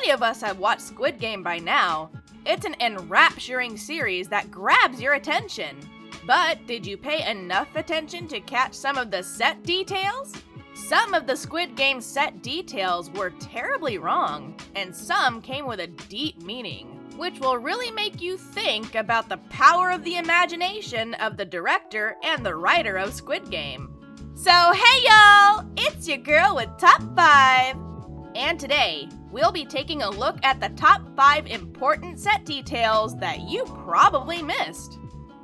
many of us have watched Squid Game by now, it's an enrapturing series that grabs your attention. But did you pay enough attention to catch some of the set details? Some of the Squid Game set details were terribly wrong, and some came with a deep meaning, which will really make you think about the power of the imagination of the director and the writer of Squid Game. So hey y'all, it's your girl with Top 5! And today, we'll be taking a look at the top 5 important set details that you probably missed.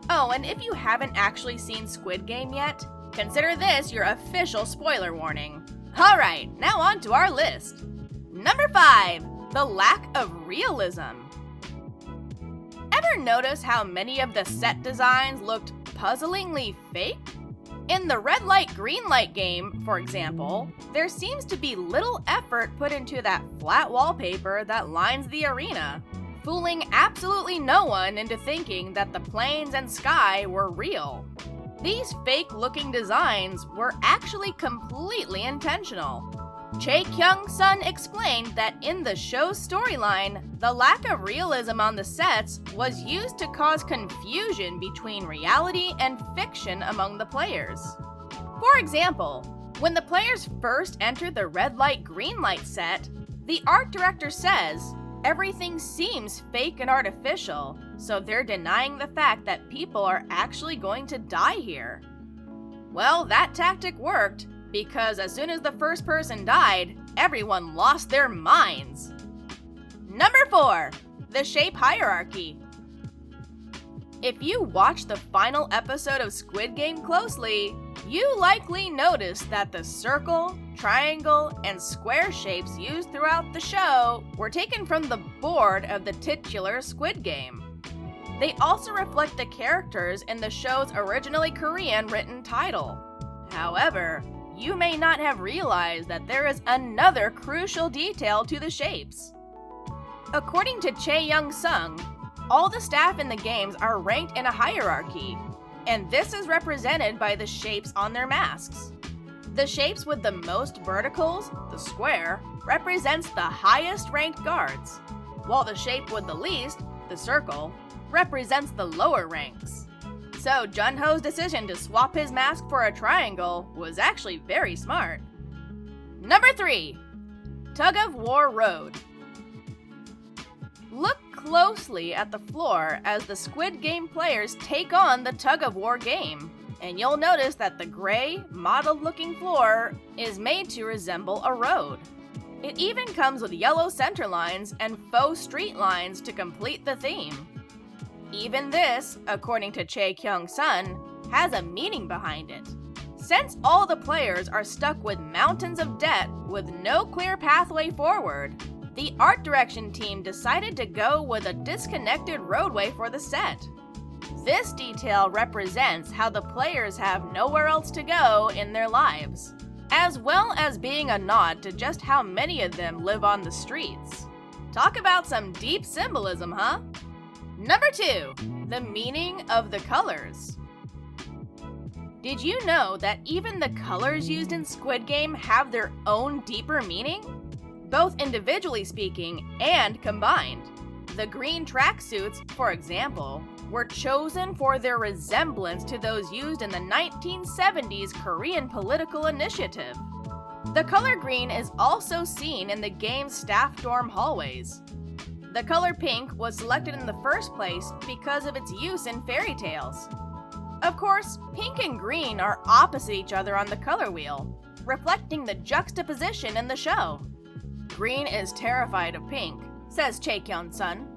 Oh, and if you haven't actually seen Squid Game yet, consider this your official spoiler warning. Alright, now on to our list. Number 5, the lack of realism. Ever notice how many of the set designs looked puzzlingly fake? In the red light, green light game, for example, there seems to be little effort put into that flat wallpaper that lines the arena, fooling absolutely no one into thinking that the planes and sky were real. These fake-looking designs were actually completely intentional. Chae Kyung-sun explained that in the show's storyline, the lack of realism on the sets was used to cause confusion between reality and fiction among the players. For example, when the players first enter the red light, green light set, the art director says, everything seems fake and artificial, so they're denying the fact that people are actually going to die here. Well, that tactic worked, because as soon as the first person died, everyone lost their minds. Number 4, the shape hierarchy. If you watch the final episode of Squid Game closely, you likely noticed that the circle, triangle, and square shapes used throughout the show were taken from the board of the titular Squid Game. They also reflect the characters in the show's originally Korean written title. However, you may not have realized that there is another crucial detail to the shapes. According to Chae Young-sung, all the staff in the games are ranked in a hierarchy, and this is represented by the shapes on their masks. The shapes with the most verticals, the square, represents the highest ranked guards, while the shape with the least, the circle, represents the lower ranks. So Jun-ho's decision to swap his mask for a triangle was actually very smart. Number 3, Tug of War Road. Look closely at the floor as the Squid Game players take on the Tug of War game, and you'll notice that the gray, mottled-looking floor is made to resemble a road. It even comes with yellow center lines and faux street lines to complete the theme. Even this, according to Chae Kyung-sun, has a meaning behind it. Since all the players are stuck with mountains of debt with no clear pathway forward, the art direction team decided to go with a disconnected roadway for the set. This detail represents how the players have nowhere else to go in their lives, as well as being a nod to just how many of them live on the streets. Talk about some deep symbolism, huh? Number 2, the meaning of the colors. Did you know that even the colors used in Squid Game have their own deeper meaning? Both individually speaking and combined. The green tracksuits, for example, were chosen for their resemblance to those used in the 1970s Korean political initiative. The color green is also seen in the game's staff dorm hallways. The color pink was selected in the first place because of its use in fairy tales. Of course, pink and green are opposite each other on the color wheel, reflecting the juxtaposition in the show. Green is terrified of pink, says Chae Kyung-sun,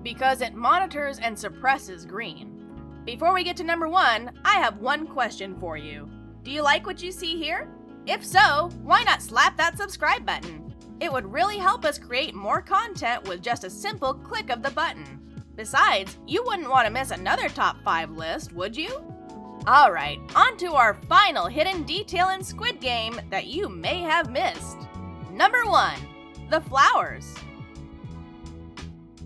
because it monitors and suppresses green. Before we get to number 1, I have one question for you. Do you like what you see here? If so, why not slap that subscribe button? It would really help us create more content with just a simple click of the button. Besides, you wouldn't want to miss another top 5 list, would you? Alright, on to our final hidden detail in Squid Game that you may have missed. Number 1, the flowers.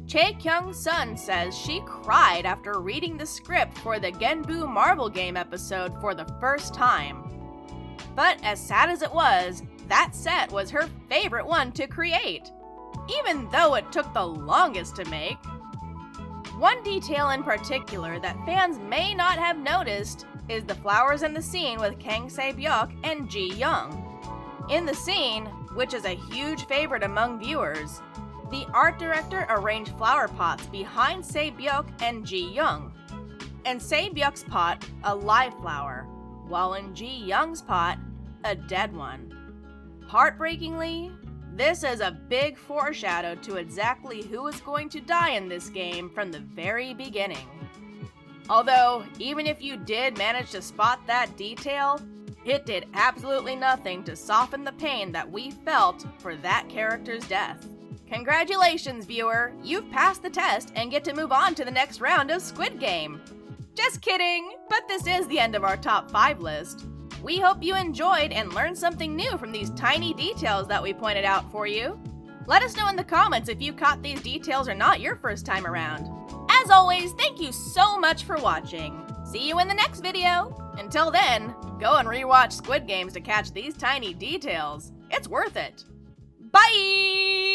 Chae Kyung-sun says she cried after reading the script for the Genbu Marble Game episode for the first time. But as sad as it was, that set was her favorite one to create. even though it took the longest to make. One detail in particular that fans may not have noticed is the flowers in the scene with Kang Se-byuk and Ji Young. In the scene, which is a huge favorite among viewers, the art director arranged flower pots behind Se-byuk and Ji Young. In Se-byuk's pot, a live flower, while in Ji Young's pot, a dead one. Heartbreakingly, this is a big foreshadow to exactly who is going to die in this game from the very beginning. Although, even if you did manage to spot that detail, it did absolutely nothing to soften the pain that we felt for that character's death. Congratulations, viewer! You've passed the test and get to move on to the next round of Squid Game! Just kidding! But this is the end of our top 5 list. We hope you enjoyed and learned something new from these tiny details that we pointed out for you. Let us know in the comments if you caught these details or not your first time around. As always, thank you so much for watching. See you in the next video! Until then, go and rewatch Squid Games to catch these tiny details. It's worth it. Bye!